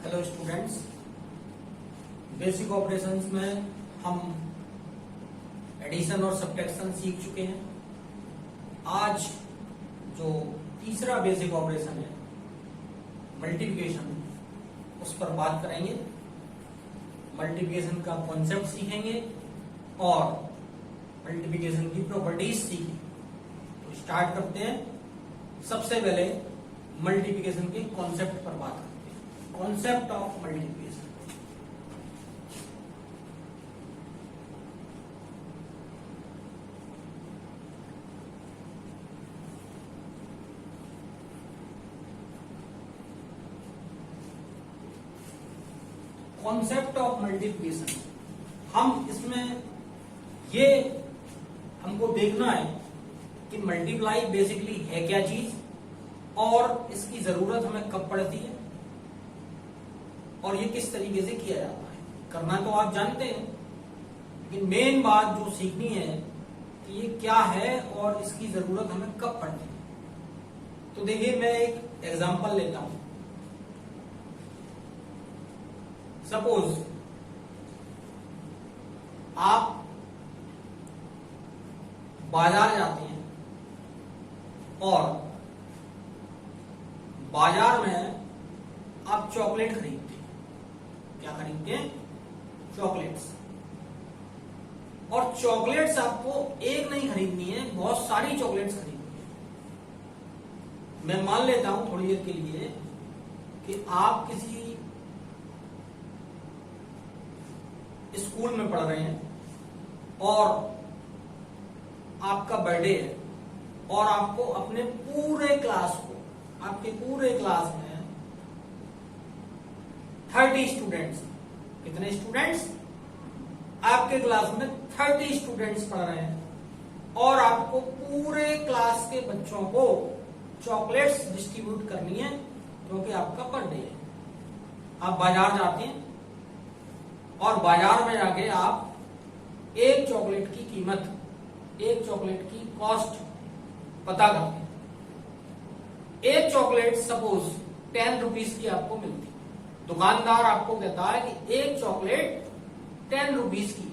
Hello students, basic operations में हम addition और सब्ट्रैक्शन सीख चुके हैं। आज जो तीसरा बेसिक ऑपरेशन है मल्टीप्लिकेशन, उस पर बात करेंगे। मल्टीप्लिकेशन का कॉन्सेप्ट सीखेंगे और मल्टीप्लिकेशन की प्रॉपर्टीज सीखेंगे। तो स्टार्ट करते हैं। सबसे पहले मल्टीप्लिकेशन के कॉन्सेप्ट पर बात करते हैं। Concept of multiplication. Concept of multiplication, हम इसमें ये हमको देखना है कि मल्टीप्लाई बेसिकली है क्या चीज और इसकी जरूरत हमें कब पड़ती है और ये किस तरीके से किया जाता है। करना तो आप जानते हैं, लेकिन मेन बात जो सीखनी है कि ये क्या है और इसकी जरूरत हमें कब पड़ती है। तो देखिए, मैं एक एग्जांपल लेता हूं। सपोज आप बाजार जाते हैं और बाजार में आप चॉकलेट खरीदते हैं। क्या खरीदते हैं? चॉकलेट्स। और चॉकलेट्स आपको एक नहीं खरीदनी है, बहुत सारी चॉकलेट्स खरीदनी है। मैं मान लेता हूं थोड़ी देर के लिए कि आप किसी स्कूल में पढ़ रहे हैं और आपका बर्थडे है और आपको अपने पूरे क्लास को, आपके पूरे क्लास में 30 स्टूडेंट्स, कितने स्टूडेंट्स? आपके क्लास में 30 स्टूडेंट्स पढ़ रहे हैं और आपको पूरे क्लास के बच्चों को चॉकलेट्स डिस्ट्रीब्यूट करनी है क्योंकि आपका बर्थडे है। आप बाजार जाते हैं और बाजार में जाके आप एक चॉकलेट की कीमत, एक चॉकलेट की कॉस्ट पता करते हैं। एक चॉकलेट सपोज 10 रुपीज की आपको मिलती है। दुकानदार आपको कहता है कि एक चॉकलेट 10 रुपीज की।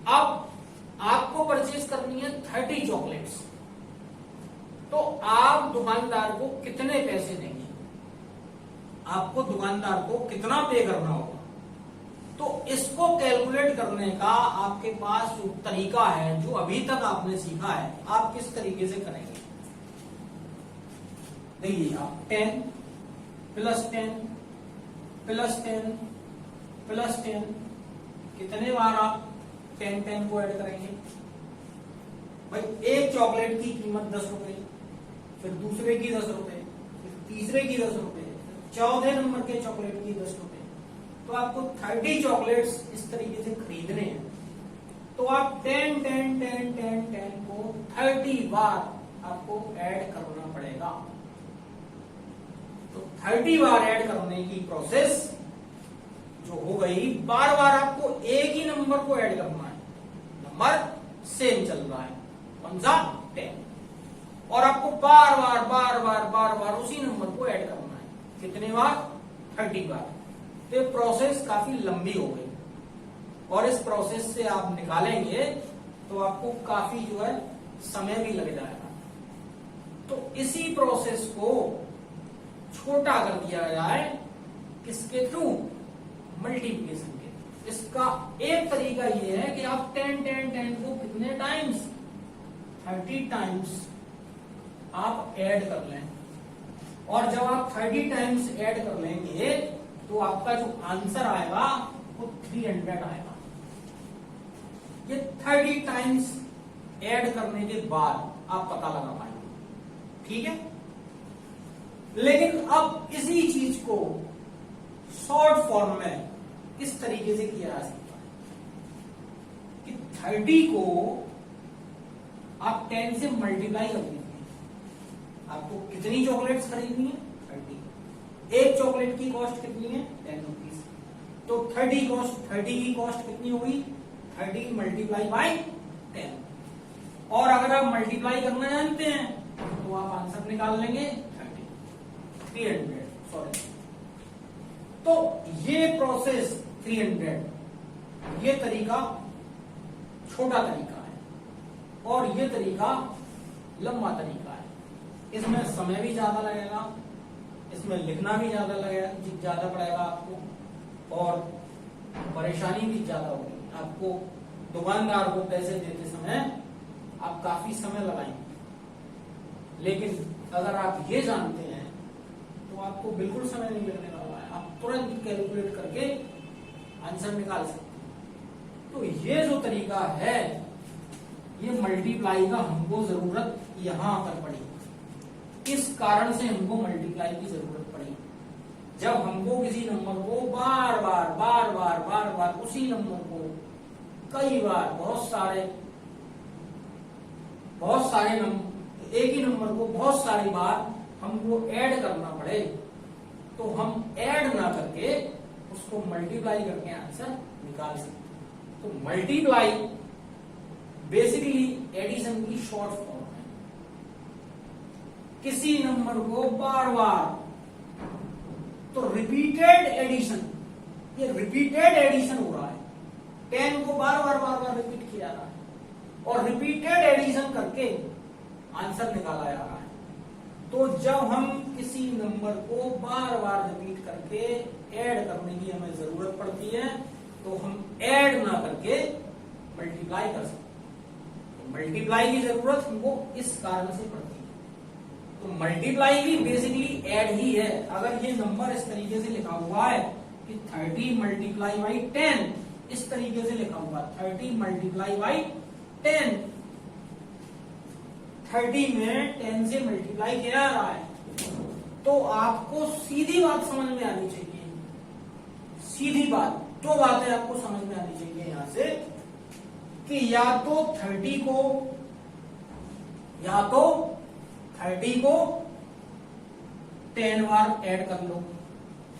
अब आपको परचेज करनी है 30 चॉकलेट्स, तो आप दुकानदार को कितने पैसे देंगे? आपको दुकानदार को कितना पे करना होगा? तो इसको कैलकुलेट करने का आपके पास जो तरीका है, जो अभी तक आपने सीखा है, आप किस तरीके से करेंगे? देखिए, आप 10 प्लस 10 प्लस 10 प्लस 10, कितने बार आप 10 को ऐड करेंगे? भाई, एक चॉकलेट की कीमत 10 रुपए, फिर दूसरे की 10 रुपए, फिर तीसरे की 10 रुपए, चौथे नंबर के चॉकलेट की 10 रुपए। तो आपको 30 चॉकलेट्स इस तरीके से खरीदने हैं। तो आप 10 10 10 10 10 को 30 बार आपको ऐड करना पड़ेगा। तो 30 बार ऐड करने की प्रोसेस जो हो गई, बार बार आपको एक ही नंबर को ऐड करना है। नंबर सेम चल रहा है, कौन सा? 10। और आपको बार बार बार बार बार बार उसी नंबर को ऐड करना है। कितने बार? 30 बार। तो ये प्रोसेस काफी लंबी हो गई और इस प्रोसेस से आप निकालेंगे तो आपको काफी जो है समय भी लग जाएगा। तो इसी प्रोसेस को छोटा कर दिया जाए, किसके थ्रू? मल्टीप्लिकेशन के। इसका एक तरीका ये है कि आप 10 10 10 को कितने टाइम्स? 30 टाइम्स आप ऐड कर लें। और जब आप 30 टाइम्स ऐड कर लेंगे तो आपका जो आंसर आएगा वो 300 आएगा। ये 30 टाइम्स ऐड करने के बाद आप पता लगा पाएंगे, ठीक है? लेकिन अब इसी चीज को शॉर्ट फॉर्म में किस तरीके से किया जा सकता है कि 30 को आप 10 से मल्टीप्लाई कर दीजिए। आपको कितनी चॉकलेट्स खरीदनी है? 30। एक चॉकलेट की कॉस्ट कितनी है? 10 रुपीज। तो 30 की कॉस्ट कितनी होगी? 30 मल्टीप्लाई बाई 10। और अगर आप मल्टीप्लाई करना जानते हैं तो आप आंसर निकाल लेंगे 300, सॉरी तो ये प्रोसेस 300, ये तरीका छोटा तरीका है और ये तरीका लंबा तरीका है। इसमें समय भी ज्यादा लगेगा, इसमें लिखना भी ज्यादा पड़ेगा आपको, और परेशानी भी ज्यादा होगी आपको। दुकानदार को पैसे देते समय आप काफी समय लगाएंगे, लेकिन अगर आप ये जानते हैं तो आपको बिल्कुल समय नहीं लगने वाला है, आप तुरंत कैलकुलेट करके आंसर निकाल सकते हैं। तो ये जो तरीका है, ये मल्टीप्लाई का हमको जरूरत यहां पर पड़ी। इस कारण से हमको मल्टीप्लाई की जरूरत पड़ी। जब हमको किसी नंबर को बार बार उसी नंबर को कई बार बहुत सारे नंबर, एक ही नंबर को बहुत सारी बार हमको ऐड करना पड़े, तो हम ऐड ना करके उसको मल्टीप्लाई करके आंसर निकाल सकते। तो मल्टीप्लाई बेसिकली एडिशन की शॉर्ट फॉर्म है। किसी नंबर को बार बार, तो रिपीटेड एडिशन, ये रिपीटेड एडिशन हो रहा है। 10 को बार बार रिपीट किया जा रहा है और रिपीटेड एडिशन करके आंसर निकाला जा रहा है। तो जब हम किसी नंबर को बार बार रिपीट करके ऐड करने की हमें जरूरत पड़ती है, तो हम ऐड ना करके मल्टीप्लाई कर सकते हैं। तो मल्टीप्लाई की जरूरत हमको इस कारण से पड़ती है। तो मल्टीप्लाई भी बेसिकली ऐड ही है। अगर ये नंबर इस तरीके से लिखा हुआ है कि 30 मल्टीप्लाई बाई 10, इस तरीके से लिखा हुआ 30 मल्टीप्लाई बाई 10, 30 में 10 से मल्टीप्लाई किया जा रहा है, तो आपको सीधी बात समझ में आनी चाहिए। सीधी बात, दो बातें आपको समझ में आनी चाहिए यहां से, कि या तो 30 को 10 बार ऐड कर लो।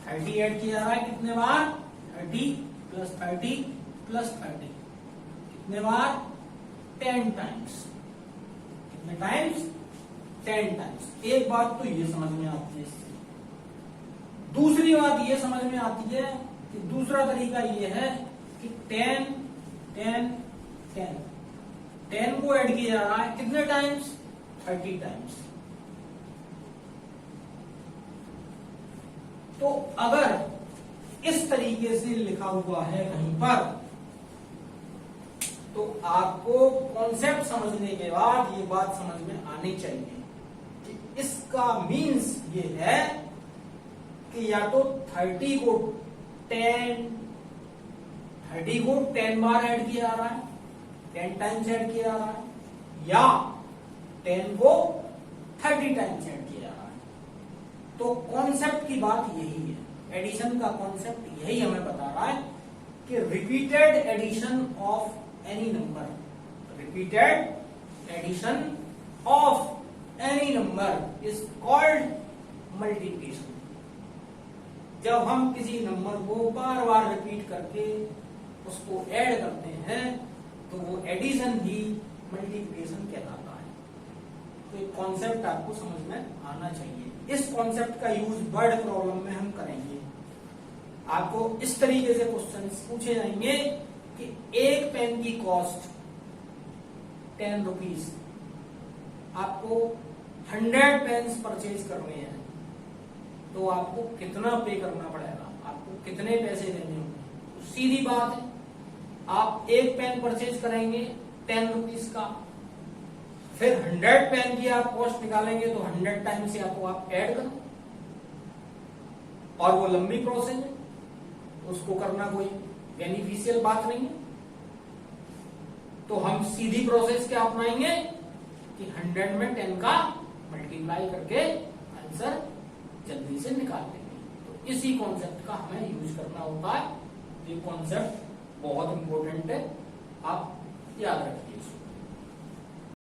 30 ऐड किया जा रहा है कितने बार? 30 प्लस 30 प्लस 30, कितने बार? 10 टाइम्स। कितने टाइम्स? 10 टाइम्स। एक बात तो ये समझ में आती है इससे। दूसरी बात ये समझ में आती है कि दूसरा तरीका ये है कि 10 10 10 10 को ऐड किया जा रहा है कितने टाइम्स? 30 टाइम्स। तो अगर इस तरीके से लिखा हुआ है कहीं पर, तो आपको कॉन्सेप्ट समझने के बाद ये बात समझ में आनी चाहिए कि इसका मीन्स ये है कि या तो 30 को 10 बार ऐड किया जा रहा है, 10 टाइम्स ऐड किया जा रहा है, या 10 को 30 टाइम्स ऐड किया जा रहा है। तो कॉन्सेप्ट की बात यही है, एडिशन का कॉन्सेप्ट यही हमें बता रहा है कि repeated addition of any number, repeated addition of any number is called multiplication. जब हम किसी नंबर को बार बार रिपीट करके उसको ऐड करते हैं, तो वो एडिशन ही मल्टीप्लिकेशन कहलाता है। तो एक कॉन्सेप्ट आपको समझ में आना चाहिए। इस कॉन्सेप्ट का यूज वर्ड प्रॉब्लम में हम करेंगे। आपको इस तरीके से क्वेश्चंस पूछे जाएंगे कि एक पेन की कॉस्ट 10 रुपीज, आपको 100 पेन्स परचेज करने हैं, तो आपको कितना पे करना पड़ेगा, आपको कितने पैसे देने होंगे? तो सीधी बात है, आप एक पेन परचेज करेंगे 10 रुपीज का, फिर 100 पेन की आप कॉस्ट निकालेंगे, तो 100 टाइम से आपको आप ऐड करो, और वो लंबी प्रोसेस है, उसको करना कोई बेनिफिशियल बात नहीं है। तो हम सीधी प्रोसेस क्या अपनाएंगे कि 100 में 10 का मल्टीप्लाई करके आंसर जल्दी से निकाल लेंगे। तो इसी कॉन्सेप्ट का हमें यूज करना होता है। ये कॉन्सेप्ट बहुत इंपॉर्टेंट है, आप याद रखें।